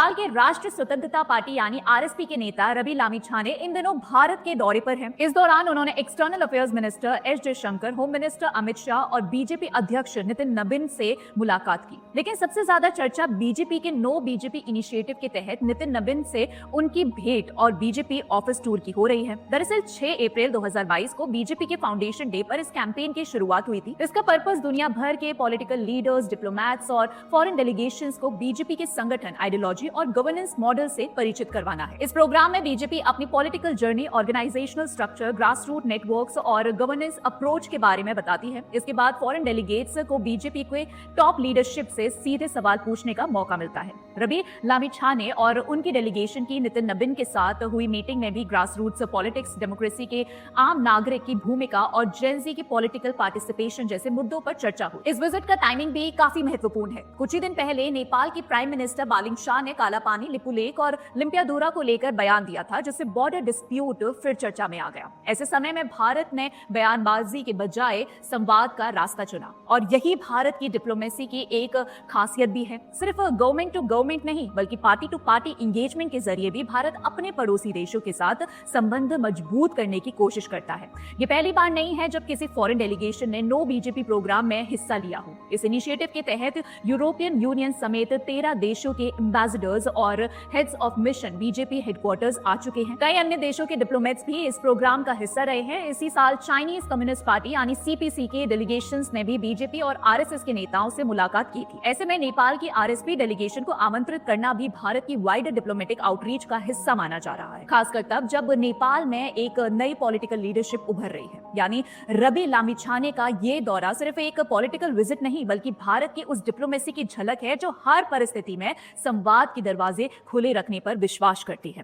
नेपाल के राष्ट्रीय स्वतंत्रता पार्टी यानी आरएसपी के नेता रवि लामिछाने इन दिनों भारत के दौरे पर हैं। इस दौरान उन्होंने external affairs minister S Jaishankar, home minister Amit Shah और बीजेपी अध्यक्ष नितिन नबीन से मुलाकात की। लेकिन सबसे ज्यादा चर्चा बीजेपी के नो बीजेपी इनिशिएटिव के तहत नितिन नबीन से उनकी भेंट और बीजेपी ऑफिस टूर की हो रही है। दरअसल 6 अप्रैल 2022 को बीजेपी के फाउंडेशन डे पर इस कैंपेन की शुरुआत हुई थी। इसका पर्पस दुनिया भर के पॉलिटिकल लीडर्स, डिप्लोमैट्स और फॉरेन डेलीगेशंस को बीजेपी के संगठन, आइडियोलॉजी और गवर्नेंस मॉडल से परिचित करवाना है। इस प्रोग्राम में बीजेपी अपनी political journey, organisational structure, grass root networks और गवर्नेंस अप्रोच के बारे में बताती है। इसके बाद फॉरेन डेलीगेट्स को बीजेपी के टॉप लीडरशिप से सीधे सवाल पूछने का मौका मिलता है। रवि लामिछाने और उनकी डेलीगेशन की नितिन नबीन के साथ हुई मीटिंग में भी ग्रास रूट्स पॉलिटिक्स, डेमोक्रेसी के आम नागरिक की भूमिका और जेनजी की पॉलिटिकल पार्टिसिपेशन जैसे मुद्दों पर चर्चा हुई। इस विजिट का टाइमिंग भी काफी महत्वपूर्ण है। कुछ ही दिन पहले नेपाल की प्राइम मिनिस्टर बालिंग शाह ने कालापानी, लिपुलेख और लिम्पियादुरा को लेकर बयान दिया था, जिससे बॉर्डर डिस्प्यूट फिर चर्चा में आ गया। ऐसे समय में भारत ने बयानबाजी के बजाय संवाद का रास्ता चुना और यही भारत की डिप्लोमेसी की एक खासियत भी है। सिर्फ गवर्नमेंट टू गवर्नमेंट नहीं, बल्कि पार्टी टू पार्टी इंगेजमेंट के जरिए भी भारत अपने पड़ोसी देशों के साथ संबंध मजबूत करने की कोशिश करता है। ये पहली बार नहीं है जब किसी फॉरेन डेलीगेशन ने नो बीजेपी प्रोग्राम में हिस्सा लिया हो। इस इनिशिएटिव के तहत यूरोपियन यूनियन समेत 13 देशों के एम्बेसडर्स और heads of mission BJP headquarters आ चुके हैं। कई अन्य देशों के डिप्लोमेट्स भी इस प्रोग्राम का हिस्सा रहे हैं। इसी साल चाइनीज कम्युनिस्ट पार्टी यानी सीपीसी के डेलीगेशंस ने भी बीजेपी और आरएसएस के नेताओं से मुलाकात की थी। ऐसे में नेपाल की आरएसपी डेलीगेशन को आमंत्रित करना भी भारत की वाइडर डिप्लोमेटिक आउटरीच का हिस्सा माना जा रहा है, खासकर तब जब नेपाल में एक नई पॉलिटिकल लीडरशिप उभर रही है। यानी रवि लामिछाने का ये दौरा सिर्फ एक पॉलिटिकल विजिट नहीं, बल्कि भारत की उस डिप्लोमेसी की झलक है जो हर परिस्थिति में संवाद के दरवाजे खुले रखने पर विश्वास करती है।